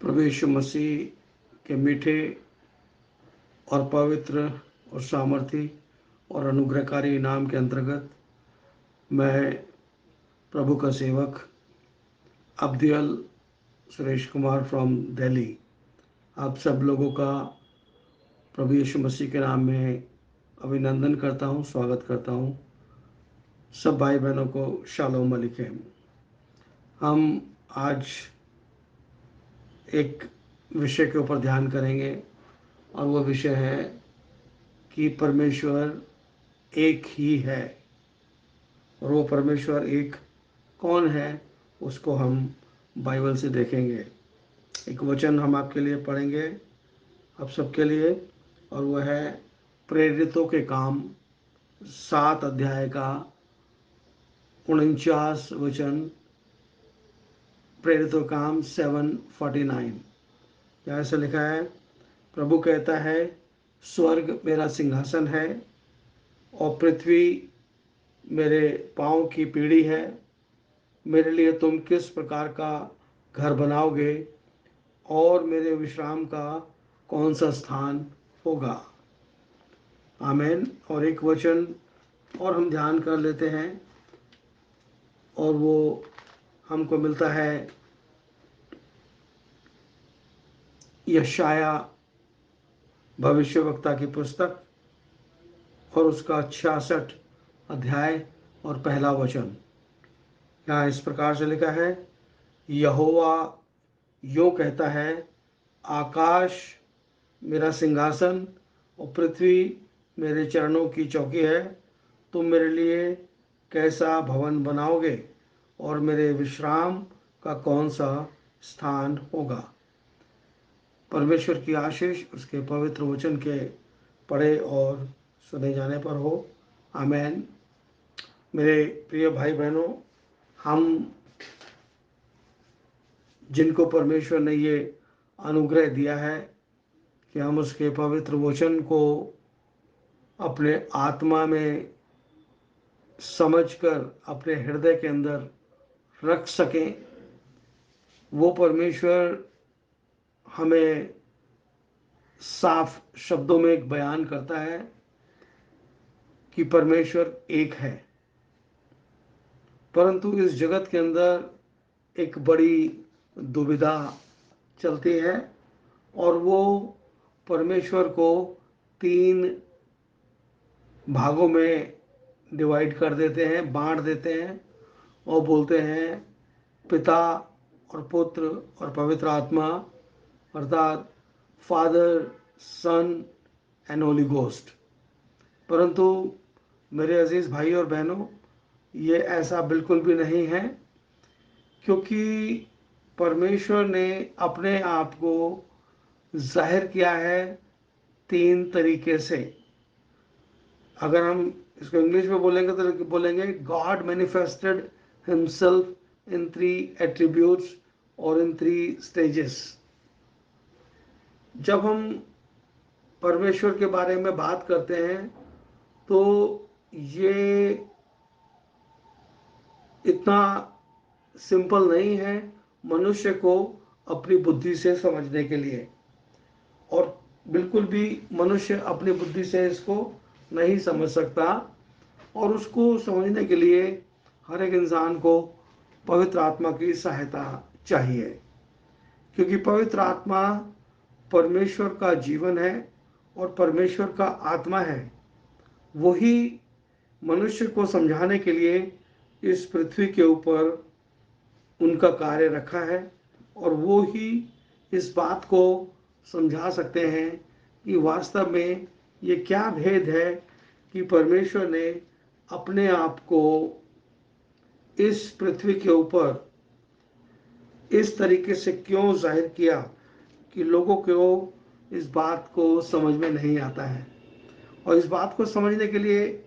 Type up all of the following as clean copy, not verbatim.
प्रभु यीशु मसीह के मीठे और पवित्र और सामर्थी और अनुग्रहकारी नाम के अंतर्गत मैं प्रभु का सेवक अब्दियल सुरेश कुमार फ्रॉम दिल्ली आप सब लोगों का प्रभु यीशु मसीह के नाम में अभिनंदन करता हूँ, स्वागत करता हूँ। सब भाई बहनों को शालोम अलैकुम। हम आज एक विषय के ऊपर ध्यान करेंगे और वो विषय है कि परमेश्वर एक ही है और वो परमेश्वर एक कौन है उसको हम बाइबल से देखेंगे। एक वचन हम आपके लिए पढ़ेंगे, आप सबके लिए, और वह है प्रेरितों के काम 7 अध्याय का 49 वचन। प्रेरितों का काम 7:49 यहाँ ऐसे लिखा है, प्रभु कहता है स्वर्ग मेरा सिंहासन है और पृथ्वी मेरे पाँव की पीढ़ी है। मेरे लिए तुम किस प्रकार का घर बनाओगे और मेरे विश्राम का कौन सा स्थान होगा। आमीन। और एक वचन और हम ध्यान कर लेते हैं और वो हमको मिलता है यशाया भविष्यवक्ता की पुस्तक और उसका 66 अध्याय और पहला वचन। यहाँ इस प्रकार से लिखा है, यहोवा यूँ कहता है, आकाश मेरा सिंहासन और पृथ्वी मेरे चरणों की चौकी है। तुम मेरे लिए कैसा भवन बनाओगे और मेरे विश्राम का कौन सा स्थान होगा। परमेश्वर की आशीष उसके पवित्र वचन के पढ़े और सुने जाने पर हो। आमीन। मेरे प्रिय भाई बहनों, हम जिनको परमेश्वर ने ये अनुग्रह दिया है कि हम उसके पवित्र वचन को अपने आत्मा में समझकर अपने हृदय के अंदर रख सकें, वो परमेश्वर हमें साफ शब्दों में एक बयान करता है कि परमेश्वर एक है। परंतु इस जगत के अंदर एक बड़ी दुविधा चलती है और वो परमेश्वर को 3 भागों में डिवाइड कर देते हैं, बांट देते हैं और बोलते हैं पिता और पुत्र और पवित्र आत्मा, अर्थात father, son and holy ghost. परंतु मेरे अजीज भाई और बहनों, ये ऐसा बिल्कुल भी नहीं है, क्योंकि परमेश्वर ने अपने आप को जाहिर किया है 3 तरीके से। अगर हम इसको इंग्लिश में बोलेंगे तो बोलेंगे God manifested himself in 3 attributes और इन 3 स्टेजेस। जब हम परमेश्वर के बारे में बात करते हैं तो ये इतना सिंपल नहीं है मनुष्य को अपनी बुद्धि से समझने के लिए, और बिल्कुल भी मनुष्य अपनी बुद्धि से इसको नहीं समझ सकता। और उसको समझने के लिए हर एक इंसान को पवित्र आत्मा की सहायता चाहिए, क्योंकि पवित्र आत्मा परमेश्वर का जीवन है और परमेश्वर का आत्मा है। वही मनुष्य को समझाने के लिए इस पृथ्वी के ऊपर उनका कार्य रखा है और वो ही इस बात को समझा सकते हैं कि वास्तव में ये क्या भेद है कि परमेश्वर ने अपने आप को इस पृथ्वी के ऊपर इस तरीके से क्यों जाहिर किया कि लोगों को इस बात को समझ में नहीं आता है। और इस बात को समझने के लिए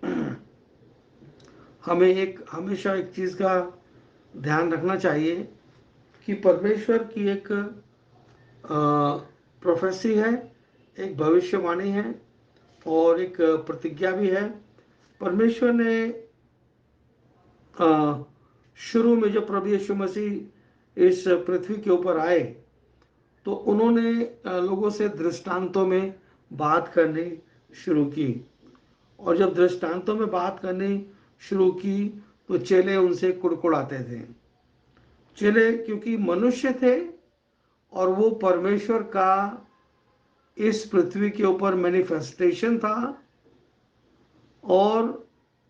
हमें हमेशा एक चीज़ का ध्यान रखना चाहिए कि परमेश्वर की एक प्रोफेसी है, एक भविष्यवाणी है और एक प्रतिज्ञा भी है। परमेश्वर ने शुरू में जब प्रभु यीशु मसीह इस पृथ्वी के ऊपर आए तो उन्होंने लोगों से दृष्टांतों में बात करनी शुरू की। और जब दृष्टांतों में बात करनी शुरू की तो चेले उनसे कुड़कुड़ाते थे। चेले क्योंकि मनुष्य थे और वो परमेश्वर का इस पृथ्वी के ऊपर मैनिफेस्टेशन था, और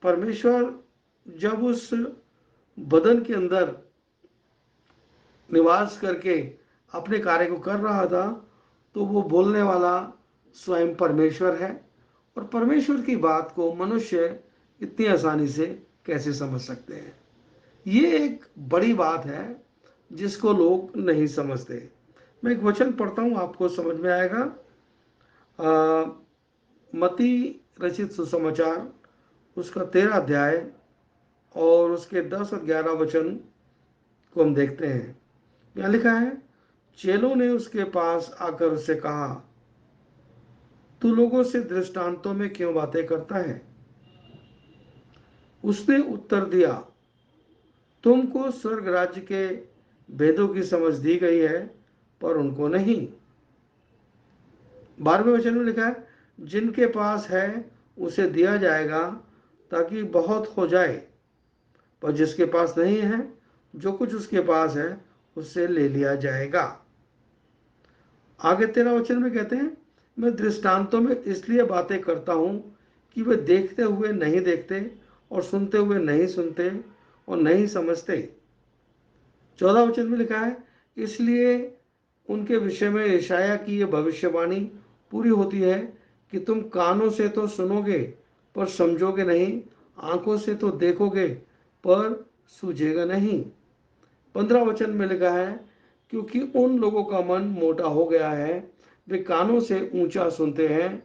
परमेश्वर जब उस बदन के अंदर निवास करके अपने कार्य को कर रहा था, तो वो बोलने वाला स्वयं परमेश्वर है। और परमेश्वर की बात को मनुष्य इतनी आसानी से कैसे समझ सकते हैं? ये एक बड़ी बात है जिसको लोग नहीं समझते। मैं एक वचन पढ़ता हूँ, आपको समझ में आएगा। मती रचित सुसमाचार, उसका 13 अध्याय और उसके 10 और 11 वचन को हम देखते हैं। यहाँ लिखा है, चेलों ने उसके पास आकर उससे कहा, तू लोगों से दृष्टांतों में क्यों बातें करता है? उसने उत्तर दिया, तुमको स्वर्ग राज्य के भेदों की समझ दी गई है, पर उनको नहीं। 12वें वचन में लिखा है, जिनके पास है उसे दिया जाएगा ताकि बहुत हो जाए, पर जिसके पास नहीं है, जो कुछ उसके पास है उससे ले लिया जाएगा। आगे 13 वचन में कहते हैं, मैं दृष्टांतों में इसलिए बातें करता हूं कि वे देखते हुए नहीं देखते और सुनते हुए नहीं सुनते और नहीं समझते। 14 वचन में लिखा है, इसलिए उनके विषय में यशाया की यह भविष्यवाणी पूरी होती है कि तुम कानों से तो सुनोगे पर समझोगे नहीं, आंखों से तो देखोगे पर सूझेगा नहीं। 15 वचन में लिखा है, क्योंकि उन लोगों का मन मोटा हो गया है, वे कानों से ऊंचा सुनते हैं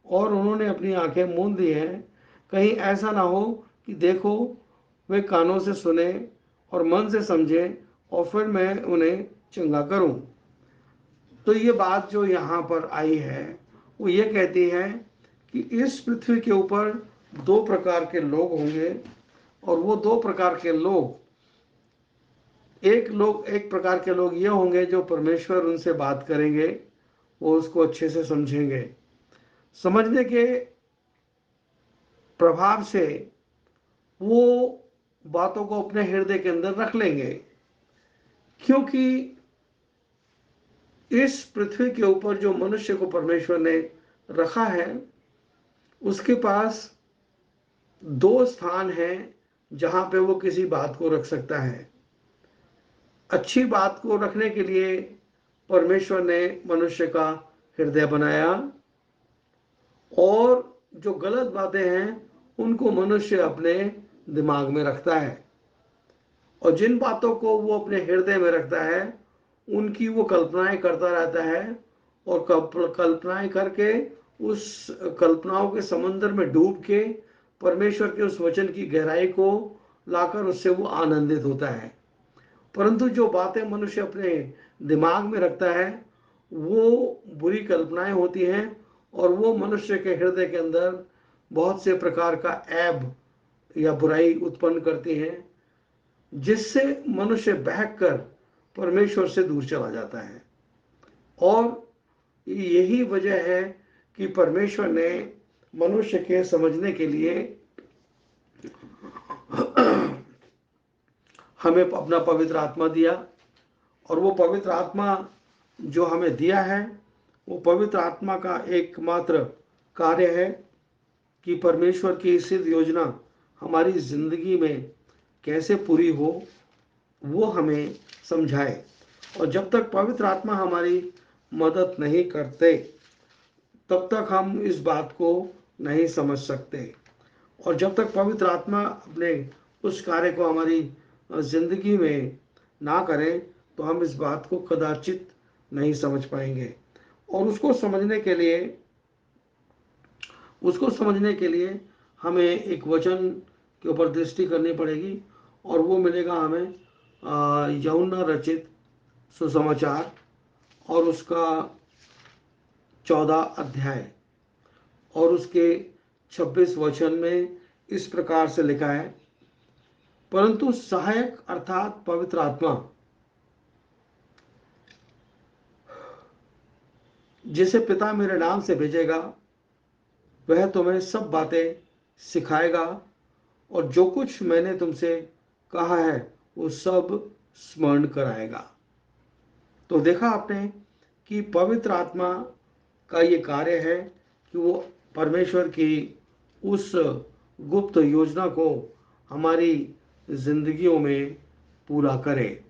और उन्होंने अपनी आंखें मूंद दी हैं, कहीं ऐसा ना हो कि देखो वे कानों से सुने और मन से समझे और फिर मैं उन्हें चंगा करूं। तो ये बात जो यहाँ पर आई है वो ये कहती है कि इस पृथ्वी के ऊपर दो प्रकार के लोग होंगे, और वो दो प्रकार के लोग, एक प्रकार के लोग ये होंगे जो परमेश्वर उनसे बात करेंगे, वो उसको अच्छे से समझेंगे। समझने के प्रभाव से वो बातों को अपने हृदय के अंदर रख लेंगे, क्योंकि इस पृथ्वी के ऊपर जो मनुष्य को परमेश्वर ने रखा है, उसके पास दो स्थान हैं जहां पे वो किसी बात को रख सकता है। अच्छी बात को रखने के लिए परमेश्वर ने मनुष्य का हृदय बनाया, और जो गलत बातें हैं उनको मनुष्य अपने दिमाग में रखता है। और जिन बातों को वो अपने हृदय में रखता है उनकी वो कल्पनाएं करता रहता है, और कल्पनाएं करके उस कल्पनाओं के समंदर में डूब के परमेश्वर के उस वचन की गहराई को लाकर उससे वो आनंदित होता है। परंतु जो बातें मनुष्य अपने दिमाग में रखता है वो बुरी कल्पनाएं होती हैं, और वो मनुष्य के हृदय के अंदर बहुत से प्रकार का ऐब या बुराई उत्पन्न करती हैं, जिससे मनुष्य बहक कर परमेश्वर से दूर चला जाता है। और यही वजह है कि परमेश्वर ने मनुष्य के समझने के लिए हमें अपना पवित्र आत्मा दिया। और वो पवित्र आत्मा जो हमें दिया है, वो पवित्र आत्मा का एकमात्र कार्य है कि परमेश्वर की सिद्ध योजना हमारी जिंदगी में कैसे पूरी हो वो हमें समझाए। और जब तक पवित्र आत्मा हमारी मदद नहीं करते तब तक हम इस बात को नहीं समझ सकते। और जब तक पवित्र आत्मा अपने उस कार्य को हमारी जिंदगी में ना करें तो हम इस बात को कदाचित नहीं समझ पाएंगे। और उसको समझने के लिए हमें एक वचन के ऊपर दृष्टि करनी पड़ेगी, और वो मिलेगा हमें यूहन्ना रचित सुसमाचार और उसका 14 अध्याय और उसके 26 वचन में इस प्रकार से लिखा है, परंतु सहायक अर्थात पवित्र आत्मा जिसे पिता मेरे नाम से भेजेगा वह तुम्हें सब बातें सिखाएगा और जो कुछ मैंने तुमसे कहा है वो सब स्मरण कराएगा। तो देखा आपने कि पवित्र आत्मा का ये कार्य है कि वो परमेश्वर की उस गुप्त योजना को हमारी जिंदगियों में पूरा करे।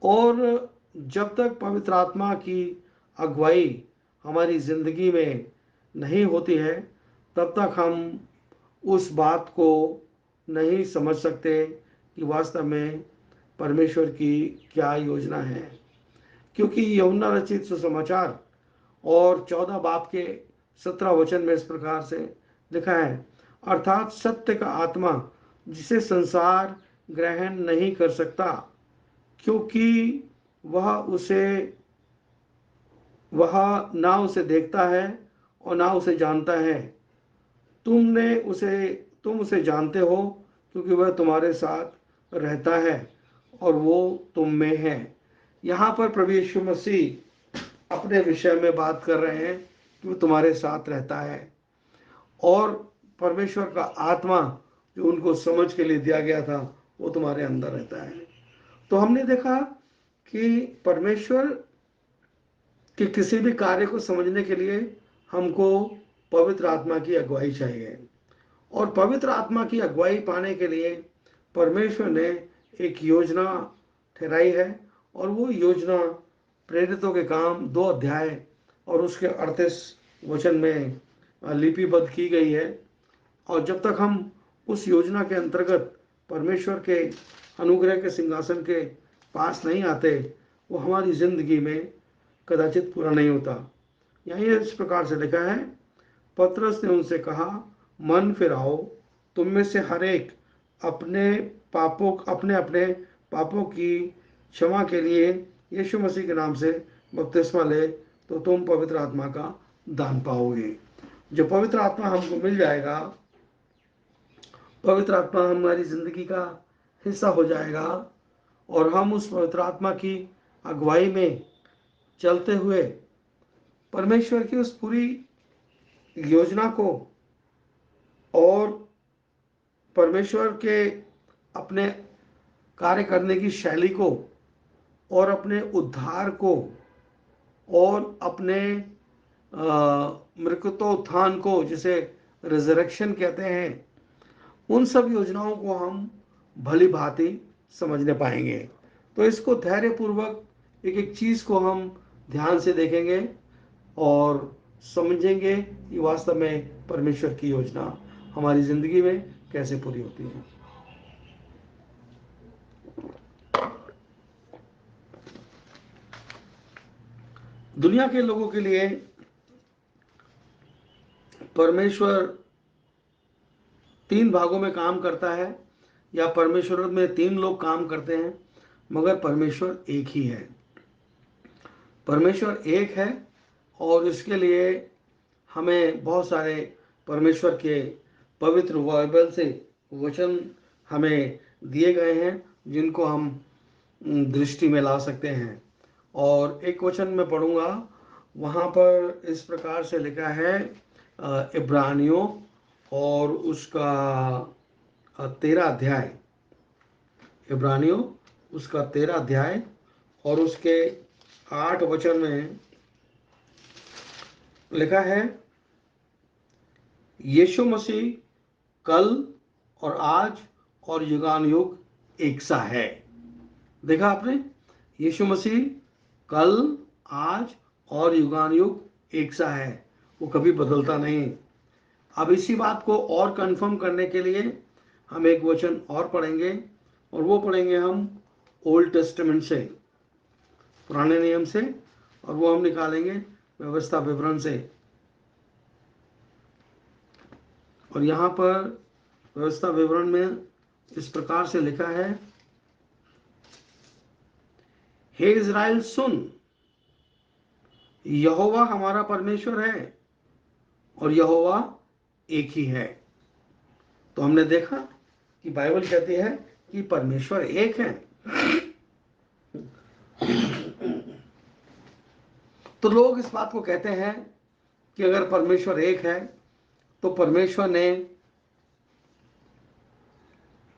और जब तक पवित्र आत्मा की अगुवाई हमारी जिंदगी में नहीं होती है तब तक हम उस बात को नहीं समझ सकते कि वास्तव में परमेश्वर की क्या योजना है। क्योंकि यूहन्ना रचित सुसमाचार और 14 बाब के 17 वचन में इस प्रकार से लिखा है, अर्थात सत्य का आत्मा जिसे संसार ग्रहण नहीं कर सकता क्योंकि वह ना उसे देखता है और ना उसे जानता है। तुम उसे जानते हो क्योंकि वह तुम्हारे साथ रहता है और वो तुम में है। यहाँ पर प्रभु यीशु मसीह अपने विषय में बात कर रहे हैं कि वो तुम्हारे साथ रहता है और परमेश्वर का आत्मा जो उनको समझ के लिए दिया गया था वो तुम्हारे अंदर रहता है। तो हमने देखा कि परमेश्वर के किसी भी कार्य को समझने के लिए हमको पवित्र आत्मा की अगुवाई चाहिए और पवित्र आत्मा की अगुवाई पाने के लिए परमेश्वर ने एक योजना ठहराई है और वो योजना प्रेरितों के काम 2 अध्याय और उसके 38 वचन में लिपिबद्ध की गई है। और जब तक हम उस योजना के अंतर्गत परमेश्वर के अनुग्रह के सिंहासन के पास नहीं आते वो हमारी जिंदगी में कदाचित पूरा नहीं होता। यहाँ इस प्रकार से लिखा है, पतरस ने उनसे कहा, मन फिराओ, तुम में से हर एक अपने अपने पापों की क्षमा के लिए यीशु मसीह के नाम से बपतिस्मा ले तो तुम पवित्र आत्मा का दान पाओगे। जो पवित्र आत्मा हमको मिल जाएगा, पवित्र आत्मा हमारी जिंदगी का हिस्सा हो जाएगा और हम उस पवित्र आत्मा की अगुवाई में चलते हुए परमेश्वर की उस पूरी योजना को और परमेश्वर के अपने कार्य करने की शैली को और अपने उद्धार को और अपने मृत्युत्थान को जिसे रिजरेक्शन कहते हैं उन सब योजनाओं को हम भली भांति समझने पाएंगे। तो इसको धैर्यपूर्वक एक एक चीज़ को हम ध्यान से देखेंगे और समझेंगे कि वास्तव में परमेश्वर की योजना हमारी ज़िंदगी में कैसे पूरी होती है। दुनिया के लोगों के लिए परमेश्वर 3 भागों में काम करता है या परमेश्वर में 3 लोग काम करते हैं मगर परमेश्वर एक ही है। परमेश्वर एक है और इसके लिए हमें बहुत सारे परमेश्वर के पवित्र बाइबल से वचन हमें दिए गए हैं जिनको हम दृष्टि में ला सकते हैं। और एक वचन मैं पढ़ूंगा, वहाँ पर इस प्रकार से लिखा है, इब्रानियों और उसका 13 अध्याय, इब्रानियों उसका 13 अध्याय और उसके 8 वचन में लिखा है, यीशु मसीह कल और आज और युगानुयुग एक सा है। देखा आपने, यीशु मसीह कल आज और युगानुयुग एक सा है, वो कभी बदलता नहीं। अब इसी बात को और कंफर्म करने के लिए हम एक वचन और पढ़ेंगे और वो पढ़ेंगे हम ओल्ड टेस्टामेंट से, पुराने नियम से, और वो हम निकालेंगे व्यवस्था विवरण से। और यहाँ पर व्यवस्था विवरण में इस प्रकार से लिखा है, हे इज़राइल सुन, यहोवा हमारा परमेश्वर है और यहोवा एक ही है। तो हमने देखा कि बाइबल कहती है कि परमेश्वर एक है तो लोग इस बात को कहते हैं कि अगर परमेश्वर एक है तो परमेश्वर ने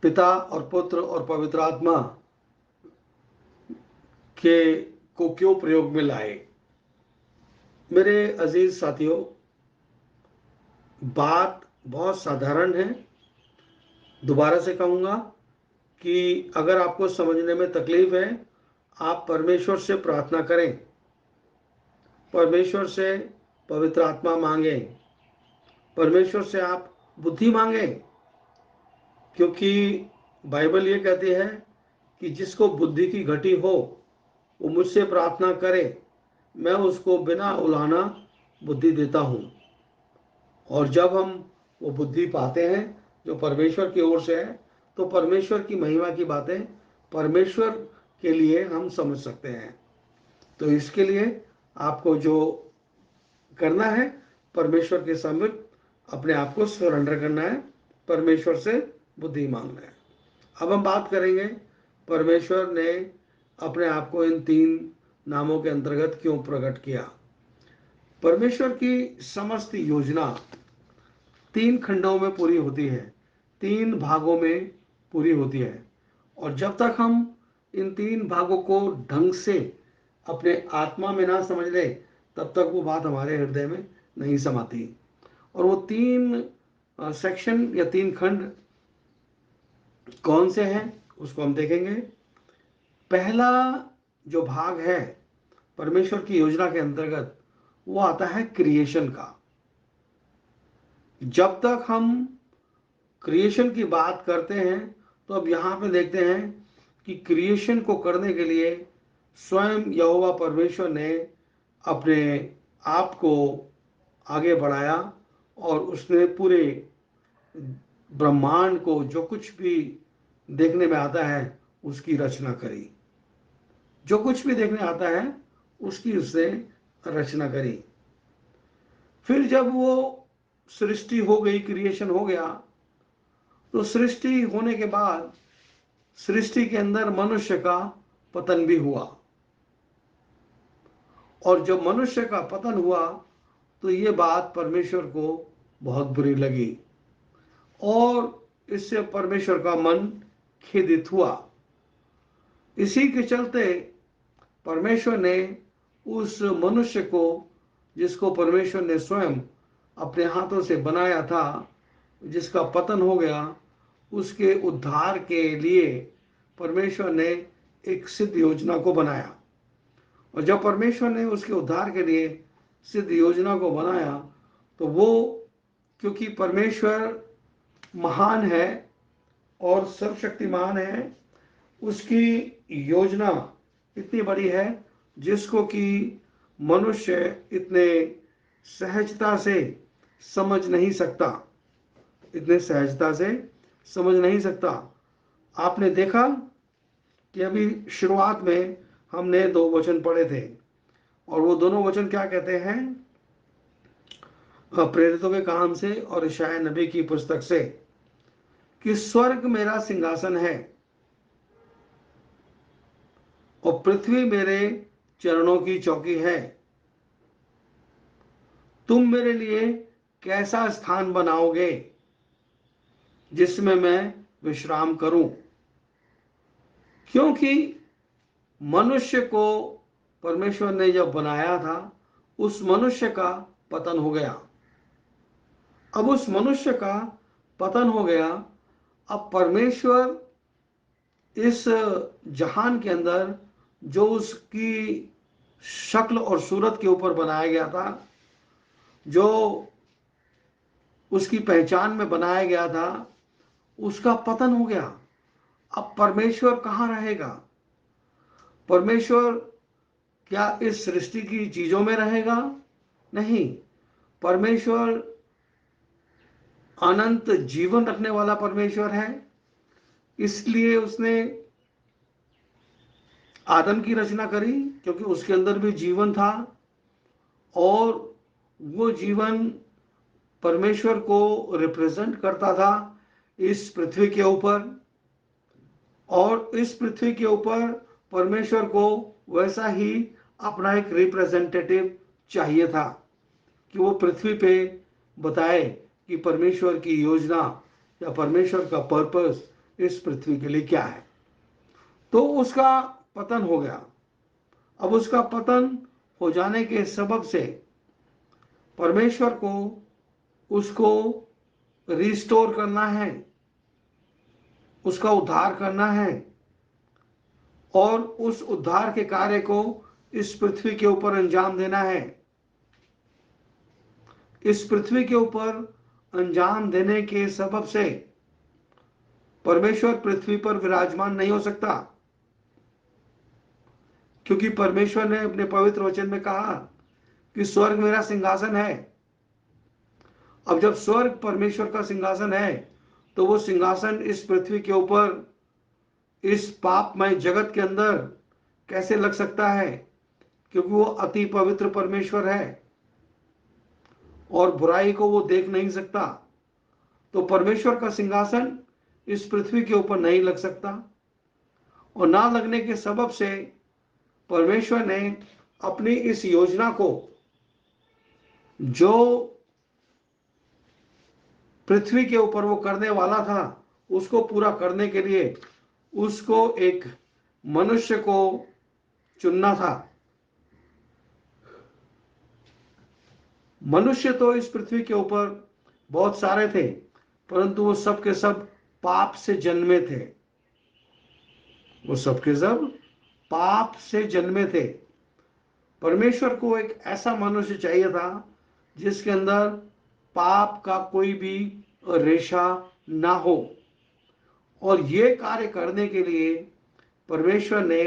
पिता और पुत्र और पवित्र आत्मा के को क्यों प्रयोग में लाए। मेरे अजीज साथियों, बात बहुत साधारण है। दोबारा से कहूंगा कि अगर आपको समझने में तकलीफ है, आप परमेश्वर से प्रार्थना करें, परमेश्वर से पवित्र आत्मा मांगें, परमेश्वर से आप बुद्धि मांगें, क्योंकि बाइबल ये कहती है कि जिसको बुद्धि की घटी हो वो मुझसे प्रार्थना करे, मैं उसको बिना उलाहना बुद्धि देता हूँ। और जब हम वो बुद्धि पाते हैं जो परमेश्वर की ओर से है, तो परमेश्वर की महिमा की बातें परमेश्वर के लिए हम समझ सकते हैं। तो इसके लिए आपको जो करना है, परमेश्वर के सामने अपने आप को सरेंडर करना है, परमेश्वर से बुद्धि मांगना है। अब हम बात करेंगे परमेश्वर ने अपने आप को इन 3 नामों के अंतर्गत क्यों प्रकट किया। परमेश्वर की समस्त योजना 3 खंडों में पूरी होती है, 3 भागों में पूरी होती है। और जब तक हम इन 3 भागों को ढंग से अपने आत्मा में ना समझ ले, तब तक वो बात हमारे हृदय में नहीं समाती। और वो 3 सेक्शन या 3 खंड कौन से हैं उसको हम देखेंगे। पहला जो भाग है परमेश्वर की योजना के अंतर्गत, वो आता है क्रिएशन का। जब तक हम क्रिएशन की बात करते हैं, तो अब यहाँ पे देखते हैं कि क्रिएशन को करने के लिए स्वयं यहोवा परमेश्वर ने अपने आप को आगे बढ़ाया और उसने पूरे ब्रह्मांड को, जो कुछ भी देखने में आता है, उसकी रचना करी। जो कुछ भी देखने आता है उसकी उसने रचना करी। फिर जब वो सृष्टि हो गई, क्रिएशन हो गया, तो सृष्टि होने के बाद सृष्टि के अंदर मनुष्य का पतन भी हुआ। और जब मनुष्य का पतन हुआ तो ये बात परमेश्वर को बहुत बुरी लगी और इससे परमेश्वर का मन खेदित हुआ। इसी के चलते परमेश्वर ने उस मनुष्य को, जिसको परमेश्वर ने स्वयं अपने हाथों से बनाया था, जिसका पतन हो गया, उसके उद्धार के लिए परमेश्वर ने एक सिद्ध योजना को बनाया। और जब परमेश्वर ने उसके उद्धार के लिए सिद्ध योजना को बनाया, तो वो, क्योंकि परमेश्वर महान है और सर्वशक्तिमान है, उसकी योजना इतनी बड़ी है जिसको कि मनुष्य इतने सहजता से समझ नहीं सकता, इतने सहजता से समझ नहीं सकता। आपने देखा कि अभी शुरुआत में हमने 2 वचन पढ़े थे, और वो दोनों वचन क्या कहते हैं? प्रेरितों के काम से और यशायाह नबी की पुस्तक से, कि स्वर्ग मेरा सिंहासन है और पृथ्वी मेरे चरणों की चौकी है। तुम मेरे लिए कैसा स्थान बनाओगे जिसमें मैं विश्राम करूं? क्योंकि मनुष्य को परमेश्वर ने जब बनाया था, उस मनुष्य का पतन हो गया। अब उस मनुष्य का पतन हो गया, अब परमेश्वर इस जहान के अंदर जो उसकी शक्ल और सूरत के ऊपर बनाया गया था, जो उसकी पहचान में बनाया गया था, उसका पतन हो गया। अब परमेश्वर कहाँ रहेगा? परमेश्वर क्या इस सृष्टि की चीजों में रहेगा? नहीं। परमेश्वर अनंत जीवन रखने वाला परमेश्वर है, इसलिए उसने आदम की रचना करी, क्योंकि उसके अंदर भी जीवन था और वो जीवन परमेश्वर को रिप्रेजेंट करता था इस पृथ्वी के ऊपर। और इस पृथ्वी के ऊपर परमेश्वर को वैसा ही अपना एक रिप्रेजेंटेटिव चाहिए था कि वो पृथ्वी पे बताए कि परमेश्वर की योजना या परमेश्वर का पर्पस इस पृथ्वी के लिए क्या है। तो उसका पतन हो गया। अब उसका पतन हो जाने के सबब से परमेश्वर को उसको रिस्टोर करना है, उसका उद्धार करना है और उस उद्धार के कार्य को इस पृथ्वी के ऊपर अंजाम देना है। इस पृथ्वी के ऊपर अंजाम देने के सबब से परमेश्वर पृथ्वी पर विराजमान नहीं हो सकता, क्योंकि परमेश्वर ने अपने पवित्र वचन में कहा कि स्वर्ग मेरा सिंहासन है। अब जब स्वर्ग परमेश्वर का सिंहासन है तो वो सिंहासन इस पृथ्वी के ऊपर, इस पापमय जगत के अंदर कैसे लग सकता है, क्योंकि वो अति पवित्र परमेश्वर है और बुराई को वो देख नहीं सकता। तो परमेश्वर का सिंहासन इस पृथ्वी के ऊपर नहीं लग सकता और ना लगने के सबब से परमेश्वर ने अपनी इस योजना को, जो पृथ्वी के ऊपर वो करने वाला था, उसको पूरा करने के लिए उसको एक मनुष्य को चुनना था। मनुष्य तो इस पृथ्वी के ऊपर बहुत सारे थे, परंतु वो सब के सब पाप से जन्मे थे। वो सब के सब पाप से जन्मे थे। परमेश्वर को एक ऐसा मनुष्य चाहिए था जिसके अंदर पाप का कोई भी रेशा ना हो। और ये कार्य करने के लिए परमेश्वर ने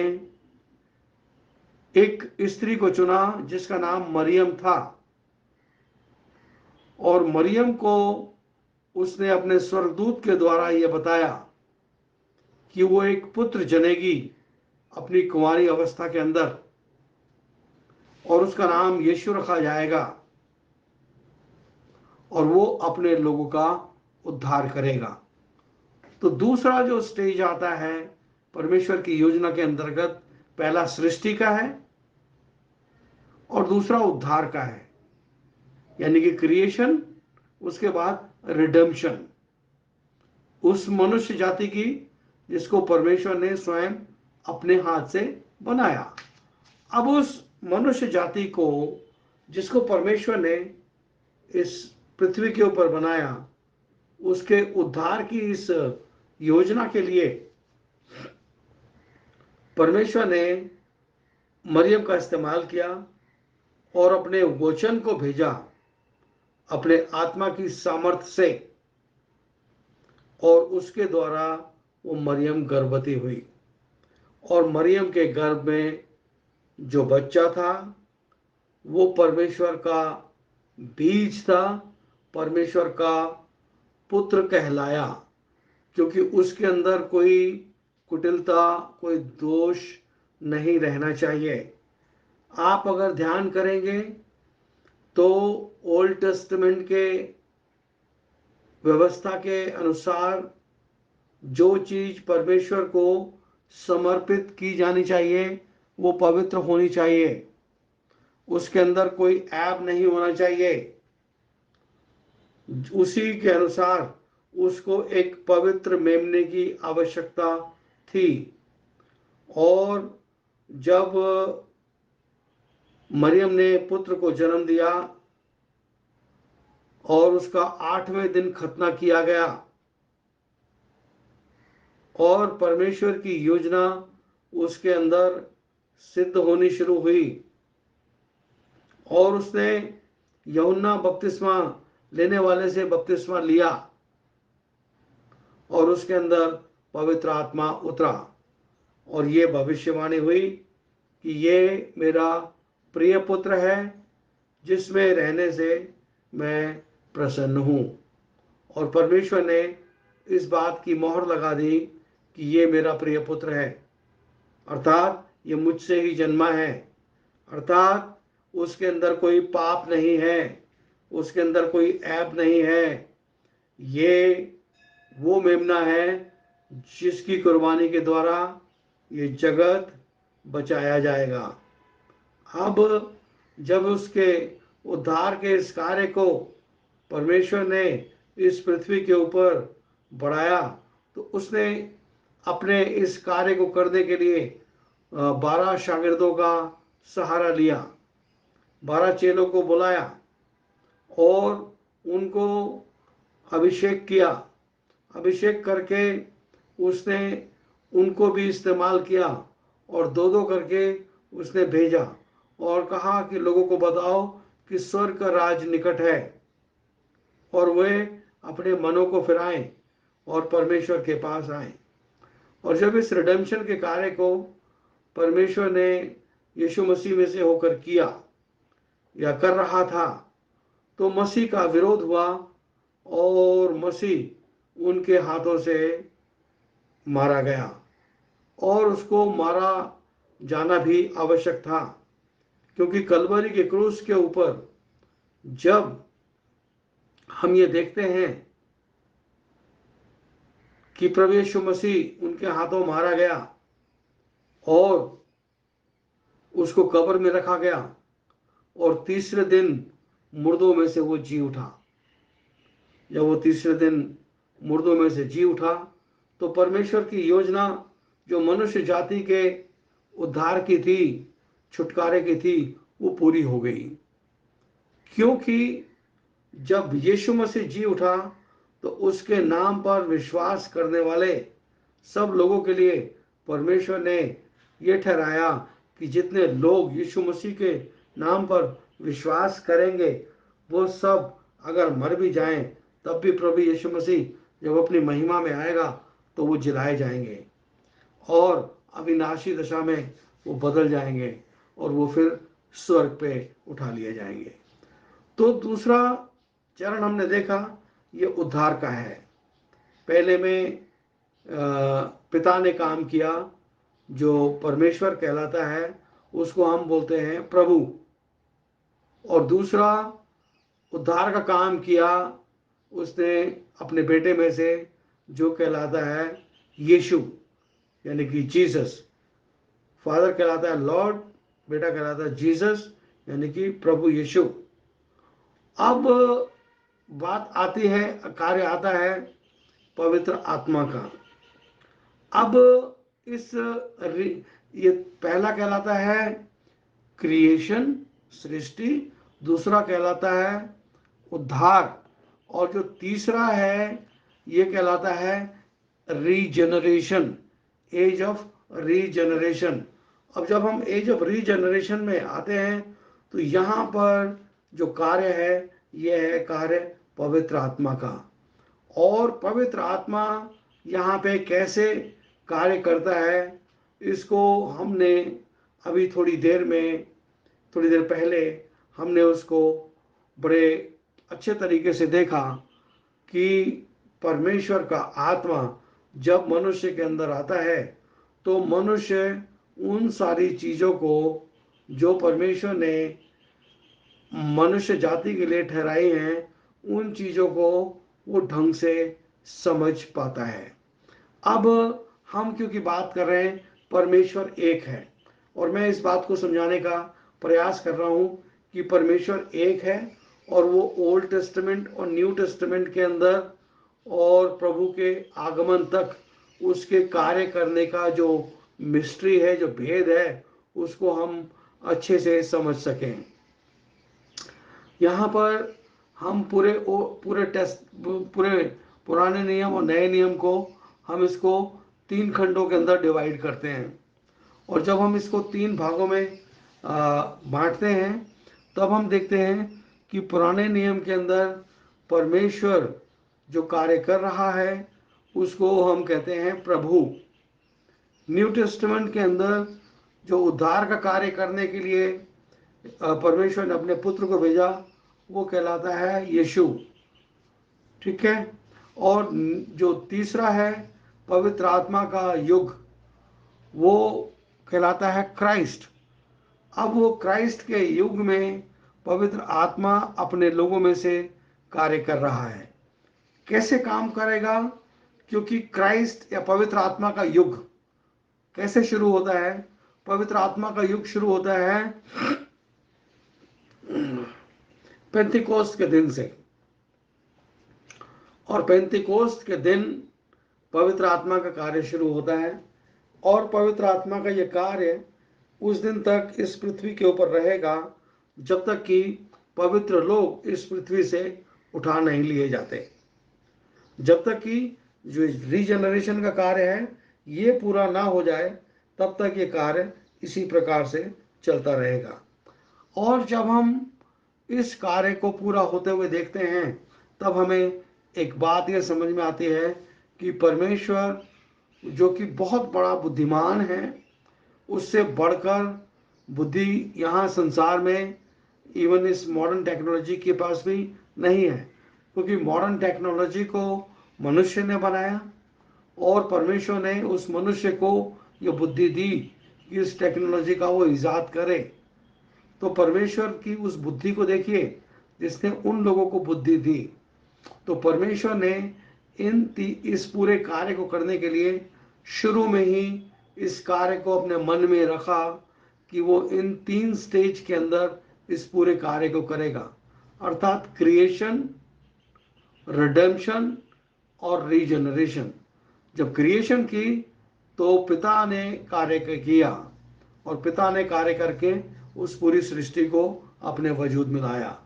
एक स्त्री को चुना जिसका नाम मरियम था। और मरियम को उसने अपने स्वर्गदूत के द्वारा यह बताया कि वो एक पुत्र जनेगी अपनी कुंवारी अवस्था के अंदर, और उसका नाम यीशु रखा जाएगा और वो अपने लोगों का उद्धार करेगा। तो दूसरा जो स्टेज आता है परमेश्वर की योजना के अंतर्गत, पहला सृष्टि का है और दूसरा उद्धार का है, यानी कि क्रिएशन, उसके बाद रिडेम्पशन उस मनुष्य जाति की जिसको परमेश्वर ने स्वयं अपने हाथ से बनाया। अब उस मनुष्य जाति को जिसको परमेश्वर ने इस पृथ्वी के ऊपर बनाया, उसके उद्धार की इस योजना के लिए परमेश्वर ने मरियम का इस्तेमाल किया और अपने वचन को भेजा अपने आत्मा की सामर्थ्य से, और उसके द्वारा वो मरियम गर्भवती हुई। और मरियम के गर्भ में जो बच्चा था वो परमेश्वर का बीज था, परमेश्वर का पुत्र कहलाया, क्योंकि उसके अंदर कोई कुटिलता, कोई दोष नहीं रहना चाहिए। आप अगर ध्यान करेंगे तो ओल्ड टेस्टमेंट के व्यवस्था के अनुसार जो चीज परमेश्वर को समर्पित की जानी चाहिए वो पवित्र होनी चाहिए, उसके अंदर कोई ऐब नहीं होना चाहिए। उसी के अनुसार उसको एक पवित्र मेमने की आवश्यकता थी। और जब मरियम ने पुत्र को जन्म दिया और उसका 8वें दिन खतना किया गया और परमेश्वर की योजना उसके अंदर सिद्ध होनी शुरू हुई और उसने यूहन्ना बपतिस्मा लेने वाले से बपतिस्मा लिया और उसके अंदर पवित्र आत्मा उतरा और ये भविष्यवाणी हुई कि ये मेरा प्रिय पुत्र है जिसमें रहने से मैं प्रसन्न हूँ। और परमेश्वर ने इस बात की मोहर लगा दी कि ये मेरा प्रिय पुत्र है, अर्थात ये मुझसे ही जन्मा है, अर्थात उसके अंदर कोई पाप नहीं है, उसके अंदर कोई ऐब नहीं है। ये वो मेमना है जिसकी कुर्बानी के द्वारा ये जगत बचाया जाएगा। अब जब उसके उद्धार के इस कार्य को परमेश्वर ने इस पृथ्वी के ऊपर बढ़ाया, तो उसने अपने इस कार्य को करने के लिए 12 शागिर्दों का सहारा लिया, 12 चेलों को बुलाया और उनको अभिषेक किया। अभिषेक करके उसने उनको भी इस्तेमाल किया और दो दो करके उसने भेजा और कहा कि लोगों को बताओ कि स्वर्ग का राज निकट है, और वे अपने मनों को फिराएं और परमेश्वर के पास आए। और जब इस रिडेम्पशन के कार्य को परमेश्वर ने यीशु मसीह में से होकर किया या कर रहा था, तो मसीह का विरोध हुआ और मसीह उनके हाथों से मारा गया, और उसको मारा जाना भी आवश्यक था, क्योंकि कलवरी के क्रूस के ऊपर जब हम ये देखते हैं कि प्रभु यीशु मसीह उनके हाथों मारा गया और उसको कब्र में रखा गया और तीसरे दिन मुर्दों में से वो जी उठा। जब वो तीसरे दिन मुर्दों में से जी उठा, तो परमेश्वर की योजना जो मनुष्य जाति के उद्धार की थी, छुटकारे की थी, वो पूरी हो गई। क्योंकि जब यीशु मसीह जी उठा, तो उसके नाम पर विश्वास करने वाले सब लोगों के लिए परमेश्वर ने यह ठहराया कि जितने लोग यीशु मसीह के नाम पर विश्वास करेंगे, वो सब अगर मर भी जाएं, तब भी प्रभु यीशु मसीह जब अपनी महिमा में आएगा तो वो जिलाए जाएंगे और अविनाशी दशा में वो बदल जाएंगे और वो फिर स्वर्ग पे उठा लिए जाएंगे। तो दूसरा चरण हमने देखा, ये उद्धार का है। पहले में पिता ने काम किया, जो परमेश्वर कहलाता है, उसको हम बोलते हैं प्रभु। और दूसरा उद्धार का काम किया उसने अपने बेटे में से, जो कहलाता है यीशु, यानी कि जीसस। फादर कहलाता है लॉर्ड, बेटा कहलाता है जीसस, यानी कि प्रभु यीशु। अब बात आती है, कार्य आता है पवित्र आत्मा का। अब इस ये पहला कहलाता है क्रिएशन, सृष्टि, दूसरा कहलाता है उद्धार, और जो तीसरा है ये कहलाता है रीजनरेशन, एज ऑफ रीजनरेशन। अब जब हम एज ऑफ रीजनरेशन में आते हैं, तो यहाँ पर जो कार्य है, ये है कार्य पवित्र आत्मा का। और पवित्र आत्मा यहाँ पे कैसे कार्य करता है, इसको हमने अभी थोड़ी देर पहले हमने उसको बड़े अच्छे तरीके से देखा कि परमेश्वर का आत्मा जब मनुष्य के अंदर आता है, तो मनुष्य उन सारी चीज़ों को जो परमेश्वर ने मनुष्य जाति के लिए ठहराई हैं, उन चीज़ों को वो ढंग से समझ पाता है। अब हम क्योंकि बात कर रहे हैं परमेश्वर एक है, और मैं इस बात को समझाने का प्रयास कर रहा हूँ कि परमेश्वर एक है, और वो ओल्ड टेस्टामेंट और न्यू टेस्टामेंट के अंदर और प्रभु के आगमन तक उसके कार्य करने का जो मिस्ट्री है, जो भेद है, उसको हम अच्छे से समझ सकें। यहाँ पर हम पूरे पुराने नियम और नए नियम को हम इसको 3 खंडों के अंदर डिवाइड करते हैं, और जब हम इसको 3 भागों में बांटते हैं, तब हम देखते हैं कि पुराने नियम के अंदर परमेश्वर जो कार्य कर रहा है उसको हम कहते हैं प्रभु। न्यू टेस्टामेंट के अंदर जो उद्धार का कार्य करने के लिए परमेश्वर ने अपने पुत्र को भेजा, वो कहलाता है यीशु। ठीक है। और जो तीसरा है पवित्र आत्मा का युग, वो कहलाता है क्राइस्ट। अब वो क्राइस्ट के युग में पवित्र आत्मा अपने लोगों में से कार्य कर रहा है। कैसे काम करेगा? क्योंकि क्राइस्ट या पवित्र आत्मा का युग कैसे शुरू होता है? पवित्र आत्मा का युग शुरू होता है पेंतिकोस्त के दिन से, और पेंतिकोस्त के दिन पवित्र आत्मा का कार्य शुरू होता है। और पवित्र आत्मा का यह कार्य उस दिन तक इस पृथ्वी के ऊपर रहेगा जब तक कि पवित्र लोग इस पृथ्वी से उठा नहीं लिए जाते। जब तक कि जो रीजनरेशन का कार्य है ये पूरा ना हो जाए तब तक ये कार्य इसी प्रकार से चलता रहेगा। और जब हम इस कार्य को पूरा होते हुए देखते हैं तब हमें एक बात यह समझ में आती है कि परमेश्वर जो कि बहुत बड़ा बुद्धिमान है, उससे बढ़कर बुद्धि यहाँ संसार में इवन इस मॉडर्न टेक्नोलॉजी के पास भी नहीं है, क्योंकि मॉडर्न टेक्नोलॉजी को मनुष्य ने बनाया और परमेश्वर ने उस मनुष्य को ये बुद्धि दी कि इस टेक्नोलॉजी का वो ईजाद करे। तो परमेश्वर की उस बुद्धि को देखिए जिसने उन लोगों को बुद्धि दी। तो परमेश्वर ने इस पूरे कार्य को करने के लिए शुरू में ही इस कार्य को अपने मन में रखा कि वो इन 3 स्टेज के अंदर इस पूरे कार्य को करेगा, अर्थात क्रिएशन, रिडेम्पशन और रीजनरेशन। जब क्रिएशन की तो पिता ने कार्य किया और पिता ने कार्य करके उस पूरी सृष्टि को अपने वजूद में लाया,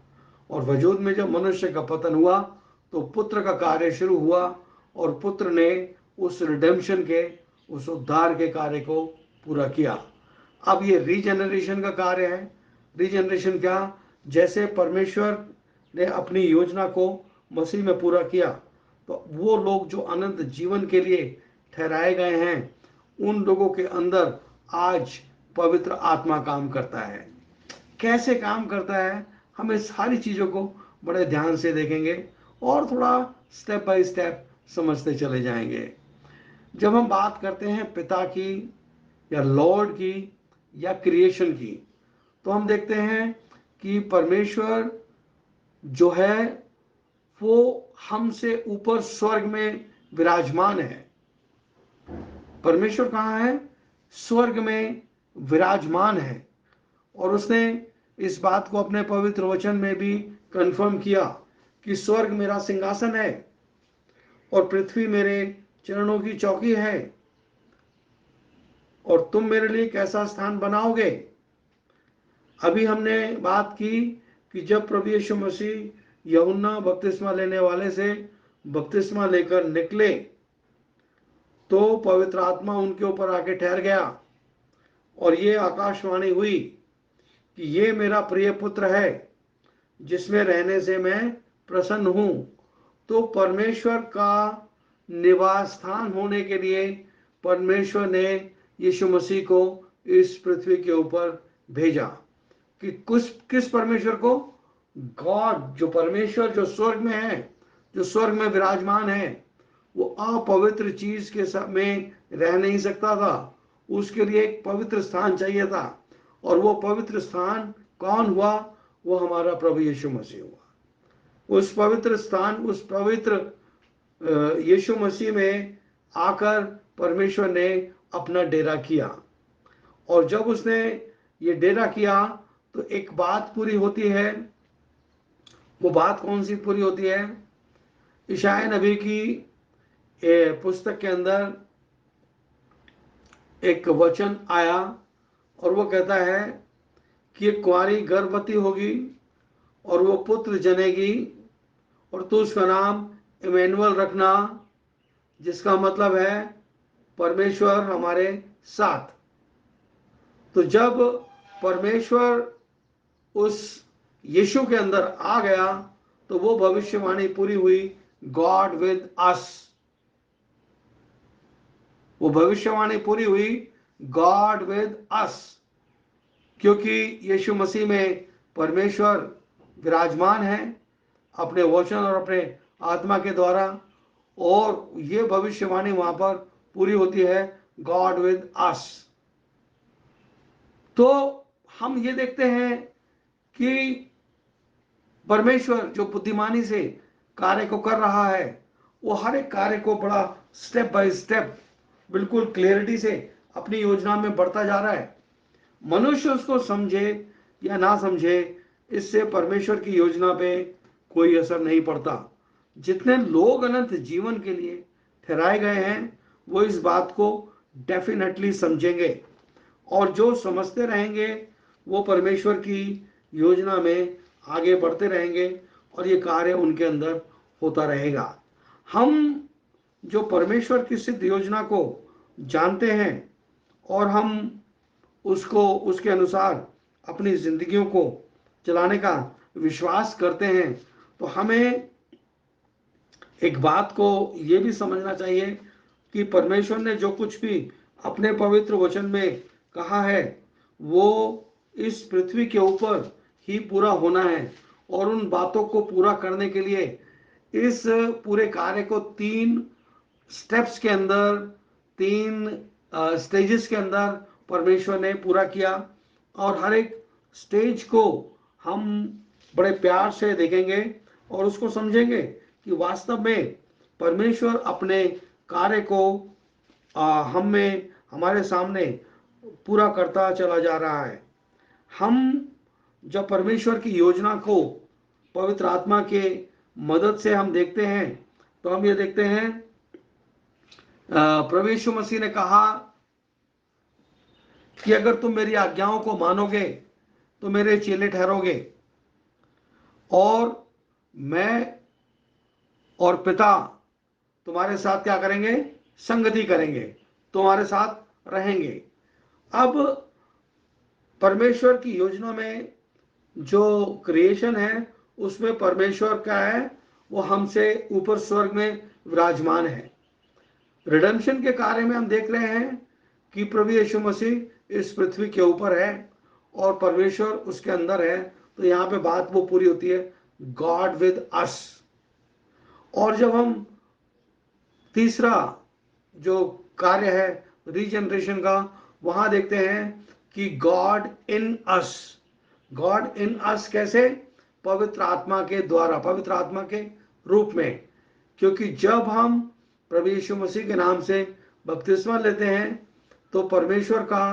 और वजूद में जब मनुष्य का पतन हुआ तो पुत्र का कार्य शुरू हुआ और पुत्र ने उस रिडेम्पशन के, उस उद्धार के कार्य को पूरा किया। अब ये रीजनरेशन का कार्य है। रीजनरेशन क्या? जैसे परमेश्वर ने अपनी योजना को मसीह में पूरा किया तो वो लोग जो अनंत जीवन के लिए ठहराए गए हैं उन लोगों के अंदर आज पवित्र आत्मा काम करता है। कैसे काम करता है हम इस सारी चीज़ों को बड़े ध्यान से देखेंगे और थोड़ा स्टेप बाय स्टेप समझते चले जाएंगे। जब हम बात करते हैं पिता की या लॉर्ड की या क्रिएशन की, तो हम देखते हैं कि परमेश्वर जो है वो हमसे ऊपर स्वर्ग में विराजमान है। परमेश्वर कहाँ है? स्वर्ग में विराजमान है। और उसने इस बात को अपने पवित्र वचन में भी कंफर्म किया कि स्वर्ग मेरा सिंहासन है और पृथ्वी मेरे चरणों की चौकी है, और तुम मेरे लिए कैसा स्थान बनाओगे। अभी हमने बात की कि जब प्रभु यीशु मसीह यूहन्ना बपतिस्मा लेने वाले से बपतिस्मा लेकर निकले तो पवित्र आत्मा उनके ऊपर आके ठहर गया और ये आकाशवाणी हुई कि ये मेरा प्रिय पुत्र है जिसमें रहने से मैं प्रसन्न हूं। तो परमेश्वर का निवास स्थान होने के लिए परमेश्वर ने यीशु मसीह को इस पृथ्वी के ऊपर भेजा। कि किस परमेश्वर को? गॉड, जो परमेश्वर जो स्वर्ग में है, जो स्वर्ग में विराजमान है, वो अपवित्र चीज के में रह नहीं सकता था। उसके लिए एक पवित्र स्थान चाहिए था, और वो पवित्र स्थान कौन हुआ? वो हमारा प्रभु यीशु मसीह हुआ। उस पवित्र स्थान, उस पवित्र यीशु मसीह में आकर परमेश्वर ने अपना डेरा किया। और जब उसने ये डेरा किया तो एक बात पूरी होती है। वो बात कौन सी पूरी होती है? इशाया नबी की पुस्तक के अंदर एक वचन आया और वो कहता है कि एक कुंवारी गर्भवती होगी और वो पुत्र जनेगी और तू उसका नाम इमैनुअल रखना, जिसका मतलब है परमेश्वर हमारे साथ। तो जब परमेश्वर उस यीशु के अंदर आ गया तो वो भविष्यवाणी पूरी हुई, गॉड विद अस। वो भविष्यवाणी पूरी हुई, गॉड विद अस, क्योंकि यीशु मसीह में परमेश्वर विराजमान है अपने वचन और अपने आत्मा के द्वारा, और ये भविष्यवाणी वहां पर पूरी होती है, गॉड विद अस। तो हम ये देखते हैं कि परमेश्वर जो बुद्धिमानी से कार्य को कर रहा है वो हर एक कार्य को बड़ा स्टेप बाय स्टेप बिल्कुल क्लियरिटी से अपनी योजना में बढ़ता जा रहा है। मनुष्य उसको समझे या ना समझे, इससे परमेश्वर की योजना पे कोई असर नहीं पड़ता। जितने लोग अनंत जीवन के लिए ठहराए गए हैं वो इस बात को डेफिनेटली समझेंगे, और जो समझते रहेंगे वो परमेश्वर की योजना में आगे बढ़ते रहेंगे और ये कार्य उनके अंदर होता रहेगा। हम जो परमेश्वर की सिद्ध योजना को जानते हैं और हम उसको उसके अनुसार अपनी जिंदगियों को चलाने का विश्वास करते हैं, तो हमें एक बात को ये भी समझना चाहिए कि परमेश्वर ने जो कुछ भी अपने पवित्र वचन में कहा है वो इस पृथ्वी के ऊपर ही पूरा होना है, और उन बातों को पूरा करने के लिए इस पूरे कार्य को 3 स्टेप्स के अंदर, 3 स्टेजेस के अंदर परमेश्वर ने पूरा किया। और हर एक स्टेज को हम बड़े प्यार से देखेंगे और उसको समझेंगे कि वास्तव में परमेश्वर अपने कार्य को हम में हमारे सामने पूरा करता चला जा रहा है। हम जब परमेश्वर की योजना को पवित्र आत्मा के मदद से हम देखते हैं तो हम ये देखते हैं, प्रभु यीशु मसीह ने कहा कि अगर तुम मेरी आज्ञाओं को मानोगे तो मेरे चेले ठहरोगे, और मैं और पिता तुम्हारे साथ क्या करेंगे, संगति करेंगे, तुम्हारे साथ रहेंगे। अब परमेश्वर की योजना में जो क्रिएशन है उसमें परमेश्वर क्या है, वो हमसे ऊपर स्वर्ग में विराजमान है। रिडेम्पशन के कार्य में हम देख रहे हैं कि प्रभु यीशु मसीह इस पृथ्वी के ऊपर है और परमेश्वर उसके अंदर है। तो यहाँ पे बात वो पूरी होती है, गॉड विद अस। और जब हम तीसरा जो कार्य है रीजनरेशन का, वहां देखते हैं कि गॉड इन अस। गॉड इन अस कैसे, पवित्र आत्मा के द्वारा, पवित्र आत्मा के रूप में। क्योंकि जब हम प्रभु यीशु मसीह के नाम से बपतिस्मा लेते हैं तो परमेश्वर का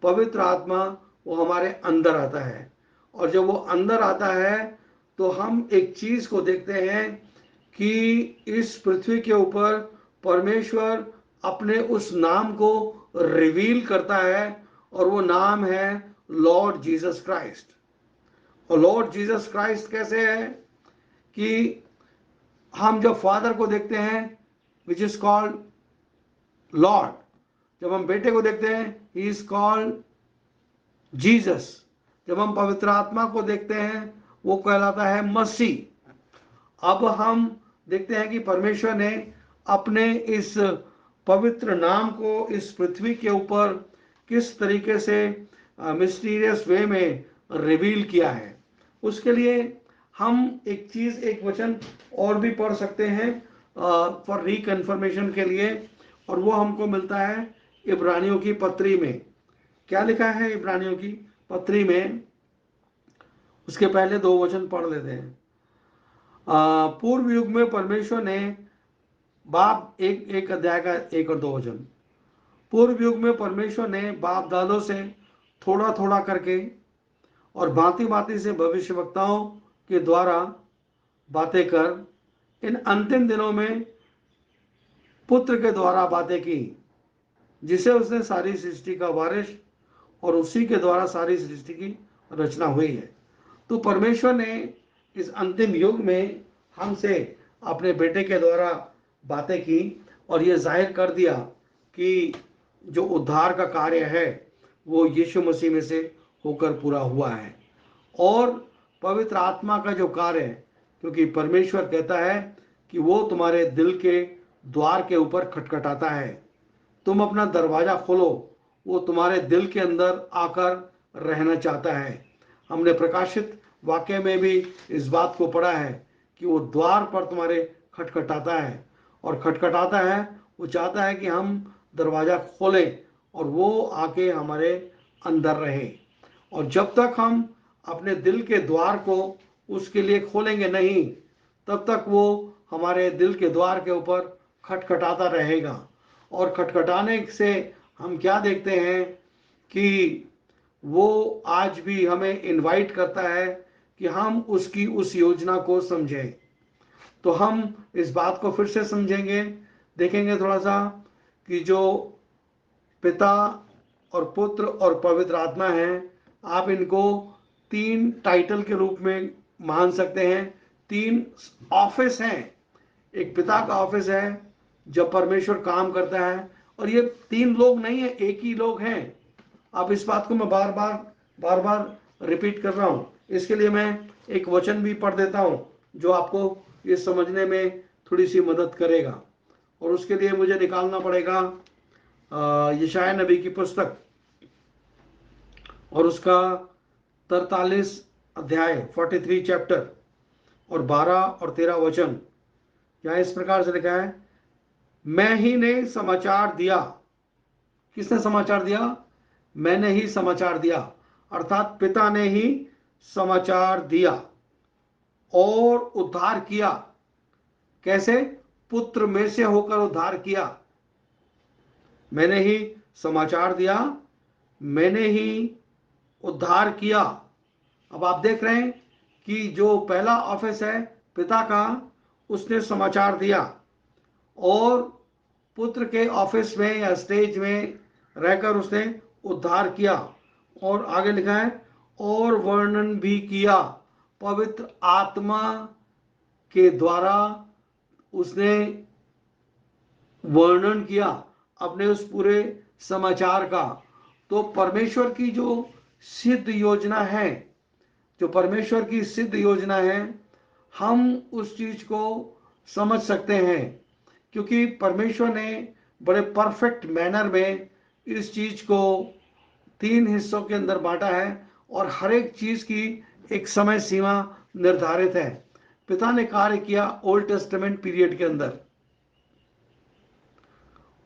पवित्र आत्मा वो हमारे अंदर आता है, और जब वो अंदर आता है तो हम एक चीज को देखते हैं कि इस पृथ्वी के ऊपर परमेश्वर अपने उस नाम को रिवील करता है, और वो नाम है लॉर्ड जीसस क्राइस्ट। और लॉर्ड जीसस क्राइस्ट कैसे है कि हम जब फादर को देखते हैं विच इज कॉल्ड लॉर्ड, जब हम बेटे को देखते हैं ही इज कॉल्ड जीसस, जब हम पवित्र आत्मा को देखते हैं वो कहलाता है मसीह। अब हम देखते हैं कि परमेश्वर ने अपने इस पवित्र नाम को इस पृथ्वी के ऊपर किस तरीके से मिस्टीरियस वे में रिवील किया है। उसके लिए हम एक चीज, एक वचन और भी पढ़ सकते हैं फॉर रिकन्फर्मेशन के लिए, और वो हमको मिलता है इब्रानियों की पत्री में। क्या लिखा है इब्रानियों की पत्री में, उसके पहले 2 वचन पढ़ लेते हैं। पूर्व युग में परमेश्वर ने बाप, एक अध्याय का 1 और 2 वचन। पूर्व युग में परमेश्वर ने बाप दादों से थोड़ा थोड़ा करके और भांति भांति से भविष्यवक्ताओं के द्वारा बातें कर इन अंतिम दिनों में पुत्र के द्वारा बातें की, जिसे उसने सारी सृष्टि का वारिस और उसी के द्वारा सारी सृष्टि की रचना हुई है। तो परमेश्वर ने इस अंतिम युग में हमसे अपने बेटे के द्वारा बातें की और ये जाहिर कर दिया कि जो उद्धार का कार्य है वो यीशु मसीह में से होकर पूरा हुआ है। और पवित्र आत्मा का जो कार्य है, क्योंकि परमेश्वर कहता है कि वो तुम्हारे दिल के द्वार के ऊपर खटखटाता है, तुम अपना दरवाजा खोलो, वो तुम्हारे दिल के अंदर आकर रहना चाहता है। हमने प्रकाशित वाक्य में भी इस बात को पढ़ा है कि वो द्वार पर तुम्हारे खटखटाता है, और खटखटाता है, वो चाहता है कि हम दरवाजा खोलें और वो आके हमारे अंदर रहे। और जब तक हम अपने दिल के द्वार को उसके लिए खोलेंगे नहीं, तब तक वो हमारे दिल के द्वार के ऊपर खटखटाता रहेगा। और खटखटाने से हम क्या देखते हैं कि वो आज भी हमें इनवाइट करता है कि हम उसकी उस योजना को समझें। तो हम इस बात को फिर से समझेंगे, देखेंगे थोड़ा सा कि जो पिता और पुत्र और पवित्र आत्मा हैं, आप इनको तीन टाइटल के रूप में मान सकते हैं। तीन ऑफिस हैं। एक पिता का ऑफिस है जब परमेश्वर काम करता है, और ये तीन लोग नहीं है, एक ही लोग हैं। अब इस बात को मैं बार बार रिपीट कर रहा हूं, इसके लिए मैं एक वचन भी पढ़ देता हूं जो आपको ये समझने में थोड़ी सी मदद करेगा। और उसके लिए मुझे निकालना पड़ेगा यशाया नबी की पुस्तक और उसका 43 अध्याय 43 चैप्टर और 12 और 13 वचन। यहाँ इस प्रकार से लिखा है, मैं ही ने समाचार दिया। किसने समाचार दिया? मैंने ही समाचार दिया, अर्थात पिता ने ही समाचार दिया और उद्धार किया। कैसे? पुत्र में से होकर उद्धार किया। मैंने ही समाचार दिया, मैंने ही उद्धार किया। अब आप देख रहे हैं कि जो पहला ऑफिस है पिता का, उसने समाचार दिया, और पुत्र के ऑफिस में या स्टेज में रहकर उसने उद्धार किया। और आगे लिखा है, और वर्णन भी किया। पवित्र आत्मा के द्वारा उसने वर्णन किया अपने उस पूरे समाचार का। तो परमेश्वर की जो सिद्ध योजना है, जो परमेश्वर की सिद्ध योजना है, हम उस चीज को समझ सकते हैं, क्योंकि परमेश्वर ने बड़े परफेक्ट मैनर में इस चीज को तीन हिस्सों के अंदर बांटा है, और हर एक चीज की एक समय सीमा निर्धारित है। पिता ने कार्य किया ओल्ड टेस्टामेंट पीरियड के अंदर,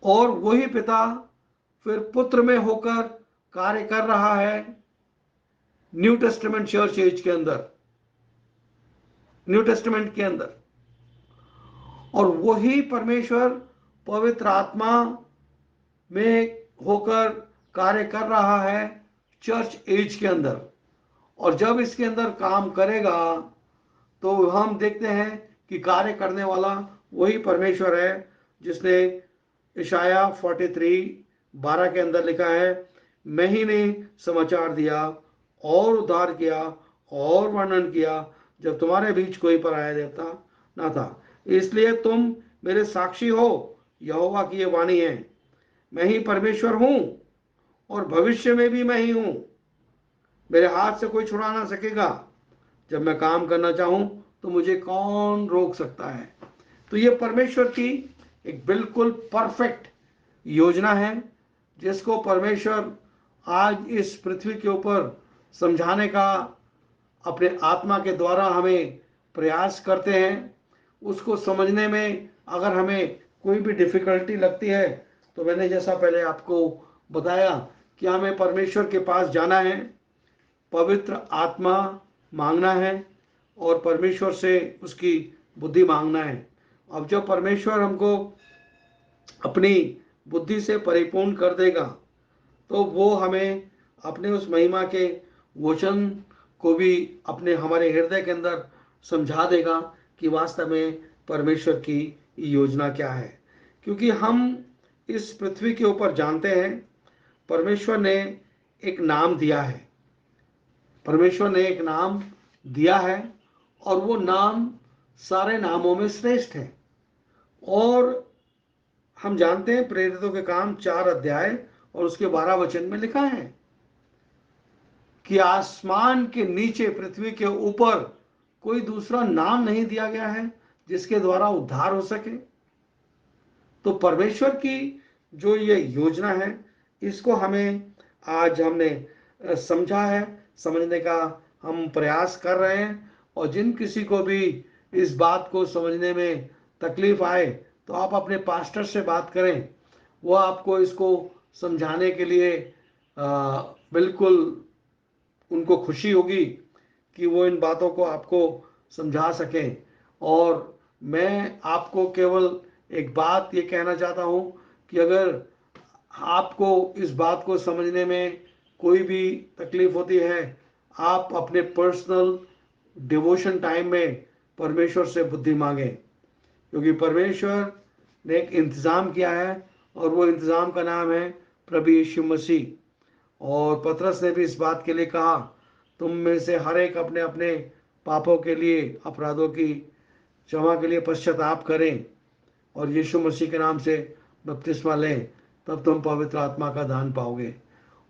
और वही पिता फिर पुत्र में होकर कार्य कर रहा है न्यू टेस्टामेंट चर्च एज के अंदर, न्यू टेस्टामेंट के अंदर। और वही परमेश्वर पवित्र आत्मा में होकर कार्य कर रहा है चर्च एज के अंदर। और जब इसके अंदर काम करेगा तो हम देखते हैं कि कार्य करने वाला वही परमेश्वर है जिसने इशाया 43:12 के अंदर लिखा है, मैं ही ने समाचार दिया और उद्धार किया और वर्णन किया जब तुम्हारे बीच कोई पराया देवता ना था। इसलिए तुम मेरे साक्षी हो, यहोवा की ये वाणी है। मैं ही परमेश्वर हूं और भविष्य में भी मैं ही हूं। मेरे हाथ से कोई छुड़ा ना सकेगा। जब मैं काम करना चाहूं तो मुझे कौन रोक सकता है? तो ये परमेश्वर की एक बिल्कुल परफेक्ट योजना है, जिसको परमेश्वर आज इस पृथ्वी के ऊपर समझाने का अपने आत्मा के द्वारा हमें प्रयास करते हैं। उसको समझने में अगर हमें कोई भी डिफिकल्टी लगती है, तो मैंने जैसा पहले आपको बताया कि हमें परमेश्वर के पास जाना है, पवित्र आत्मा मांगना है, और परमेश्वर से उसकी बुद्धि मांगना है। अब जब परमेश्वर हमको अपनी बुद्धि से परिपूर्ण कर देगा, तो वो हमें अपने उस महिमा के वचन को भी अपने हमारे हृदय के अंदर समझा देगा कि वास्तव में परमेश्वर की योजना क्या है। क्योंकि हम इस पृथ्वी के ऊपर जानते हैं परमेश्वर ने एक नाम दिया है, परमेश्वर ने एक नाम दिया है, और वो नाम सारे नामों में श्रेष्ठ है। और हम जानते हैं प्रेरितों के काम 4 अध्याय और उसके 12 वचन में लिखा है कि आसमान के नीचे पृथ्वी के ऊपर कोई दूसरा नाम नहीं दिया गया है जिसके द्वारा उद्धार हो सके। तो परमेश्वर की जो ये योजना है, इसको हमें आज हमने समझा है, समझने का हम प्रयास कर रहे हैं। और जिन किसी को भी इस बात को समझने में तकलीफ आए, तो आप अपने पास्टर से बात करें, वो आपको इसको समझाने के लिए बिल्कुल उनको खुशी होगी कि वो इन बातों को आपको समझा सकें। और मैं आपको केवल एक बात ये कहना चाहता हूँ कि अगर आपको इस बात को समझने में कोई भी तकलीफ होती है, आप अपने पर्सनल डिवोशन टाइम में परमेश्वर से बुद्धि मांगे, क्योंकि परमेश्वर ने एक इंतज़ाम किया है और वो इंतज़ाम का नाम है प्रभु यीशु मसीह। और पतरस ने भी इस बात के लिए कहा, तुम में से हर एक अपने अपने पापों के लिए, अपराधों की क्षमा के लिए पश्चाताप करें और यीशु मसीह के नाम से बपतिस्मा लें, तब तुम पवित्र आत्मा का दान पाओगे।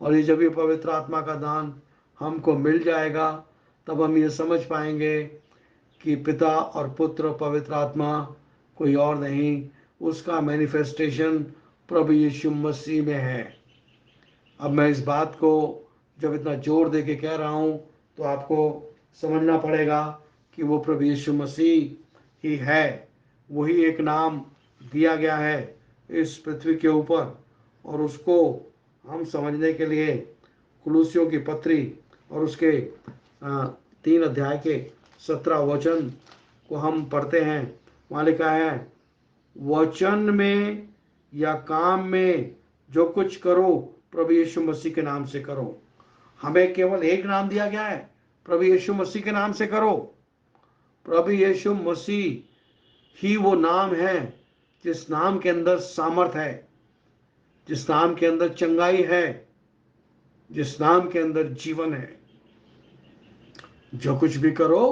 और ये जब ये पवित्र आत्मा का दान हमको मिल जाएगा, तब हम ये समझ पाएंगे कि पिता और पुत्र और पवित्र आत्मा कोई और नहीं, उसका मैनिफेस्टेशन प्रभु यीशु मसीह में है। अब मैं इस बात को जब इतना जोर दे के कह रहा हूँ, तो आपको समझना पड़ेगा कि वो प्रभु यीशु मसीह ही है। वही एक नाम दिया गया है इस पृथ्वी के ऊपर, और उसको हम समझने के लिए कुलूसियों की पत्री और उसके 3 अध्याय के 17 वचन को हम पढ़ते हैं। वहाँ लिखा है, वचन में या काम में जो कुछ करो प्रभु यीशु मसीह के नाम से करो। हमें केवल एक नाम दिया गया है, प्रभु यीशु मसीह के नाम से करो। प्रभु यीशु मसीह ही वो नाम है जिस नाम के अंदर सामर्थ है, जिस नाम के अंदर चंगाई है, जिस नाम के अंदर जीवन है। जो कुछ भी करो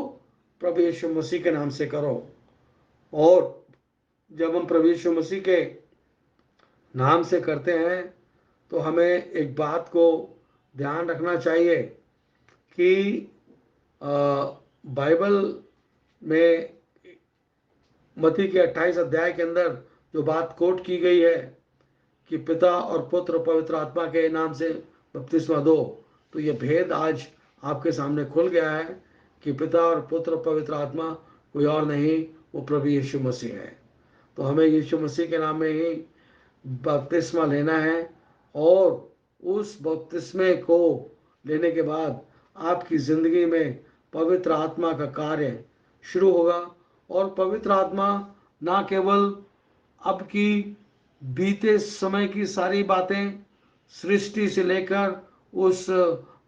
प्रभु यीशु मसीह के नाम से करो। और जब हम प्रभु यीशु मसीह के नाम से करते हैं, तो हमें एक बात को ध्यान रखना चाहिए कि बाइबल में मत्ती के 28 अध्याय के अंदर जो बात कोट की गई है कि पिता और पुत्र पवित्र आत्मा के नाम से बपतिस्मा दो, तो ये भेद आज आपके सामने खुल गया है कि पिता और पुत्र पवित्र आत्मा कोई और नहीं, वो प्रभु यीशु मसीह है। तो हमें यीशु मसीह के नाम में ही बपतिस्मा लेना है, और उस बपतिस्मे को लेने के बाद आपकी ज़िंदगी में पवित्र आत्मा का कार्य शुरू होगा। और पवित्र आत्मा ना केवल अब की बीते समय की सारी बातें, सृष्टि से लेकर उस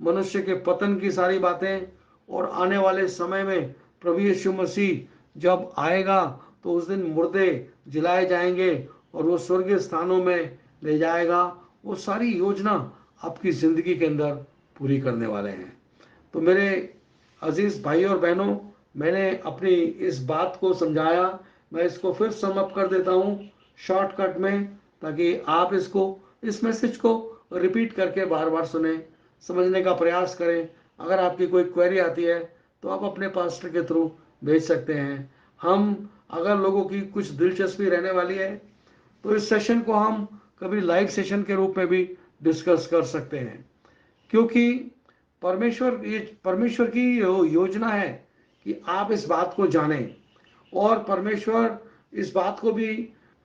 मनुष्य के पतन की सारी बातें, और आने वाले समय में प्रभु यीशु मसीह जब आएगा तो उस दिन मुर्दे जिलाए जाएंगे और वो स्वर्गीय स्थानों में ले जाएगा, वो सारी योजना आपकी ज़िंदगी के अंदर पूरी करने वाले हैं। तो मेरे अजीज़ भाई और बहनों, मैंने अपनी इस बात को समझाया, मैं इसको फिर समअप कर देता हूँ शॉर्टकट में, ताकि आप इस मैसेज को रिपीट करके बार बार सुने, समझने का प्रयास करें। अगर आपकी कोई क्वेरी आती है तो आप अपने पास्टर के थ्रू भेज सकते हैं। हम अगर लोगों की कुछ दिलचस्पी रहने वाली है तो इस सेशन को हम कभी लाइव सेशन के रूप में भी डिस्कस कर सकते हैं, क्योंकि परमेश्वर की योजना है कि आप इस बात को जानें। और परमेश्वर इस बात को भी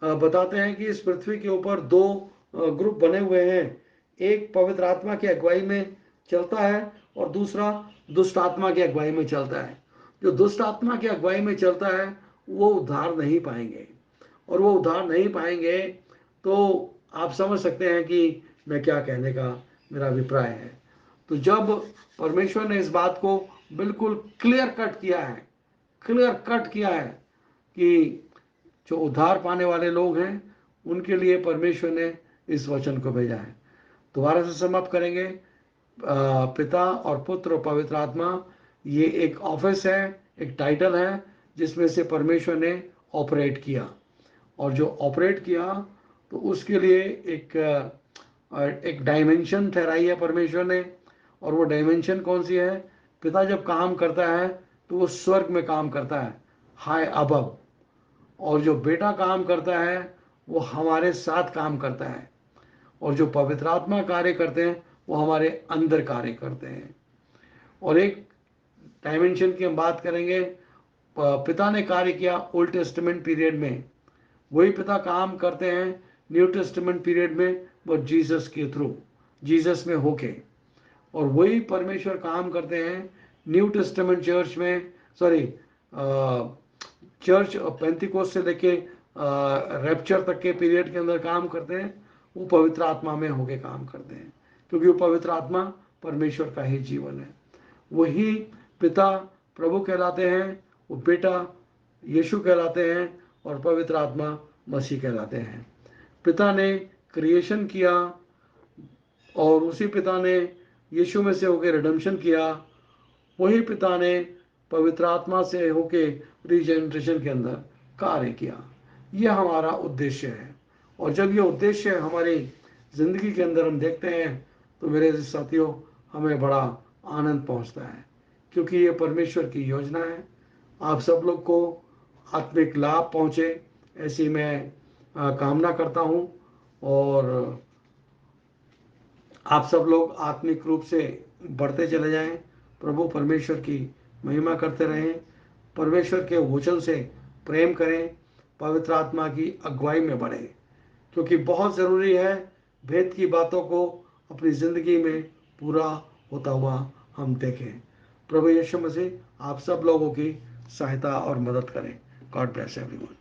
बताते हैं कि इस पृथ्वी के ऊपर 2 ग्रुप बने हुए हैं। एक पवित्र आत्मा की अगुवाई में चलता है और दूसरा दुष्ट आत्मा की अगुवाई में चलता है। जो दुष्ट आत्मा की अगुवाई में चलता है वो उद्धार नहीं पाएंगे, और वो उद्धार नहीं पाएंगे तो आप समझ सकते हैं कि मैं क्या कहने का मेरा अभिप्राय है। तो जब परमेश्वर ने इस बात को बिल्कुल क्लियर कट किया है कि जो उद्धार पाने वाले लोग हैं उनके लिए परमेश्वर ने इस वचन को भेजा है। दोबारा से समाप्त करेंगे, पिता और पुत्र और पवित्र आत्मा, ये एक ऑफिस है, एक टाइटल है जिसमें से परमेश्वर ने ऑपरेट किया, और जो ऑपरेट किया तो उसके लिए एक डायमेंशन ठहराई है परमेश्वर ने। और वो डायमेंशन कौन सी है? पिता जब काम करता है तो वो स्वर्ग में काम करता है, हाय अबव, और जो बेटा काम करता है वो हमारे साथ काम करता है, और जो पवित्र आत्मा कार्य करते हैं वो हमारे अंदर कार्य करते हैं। और एक डायमेंशन की हम बात करेंगे, पिता ने कार्य किया ओल्ड टेस्टामेंट पीरियड में, वही पिता काम करते हैं न्यू टेस्टामेंट पीरियड में, वो जीसस के थ्रू, जीसस में होके। और वही परमेश्वर काम करते हैं न्यू टेस्टामेंट चर्च में, सॉरी चर्च पेंतिकोस्त से लेके रैप्चर तक के पीरियड के अंदर काम करते हैं, वो पवित्र आत्मा में होके काम करते हैं, क्योंकि वो पवित्र आत्मा परमेश्वर का ही जीवन है। वही पिता प्रभु कहलाते हैं, वो बेटा यीशु कहलाते हैं और पवित्र आत्मा मसीह कहलाते हैं। पिता ने क्रिएशन किया और उसी पिता ने यीशु में से होकर रिडेम्पशन किया। वही पिता ने पवित्र आत्मा से होके रीजनरेशन के अंदर कार्य किया। यह हमारा उद्देश्य है। और जब ये उद्देश्य हमारी ज़िंदगी के अंदर हम देखते हैं तो मेरे साथियों हमें बड़ा आनंद पहुंचता है, क्योंकि ये परमेश्वर की योजना है। आप सब लोग को आत्मिक लाभ पहुंचे ऐसी मैं कामना करता हूं। और आप सब लोग आत्मिक रूप से बढ़ते चले जाएं, प्रभु परमेश्वर की महिमा करते रहें, परमेश्वर के वचन से प्रेम करें, पवित्र आत्मा की अगुवाई में बढ़ें, क्योंकि बहुत ज़रूरी है भेद की बातों को अपनी ज़िंदगी में पूरा होता हुआ हम देखें। प्रभु यीशु मसीह आप सब लोगों की सहायता और मदद करें। God bless everyone.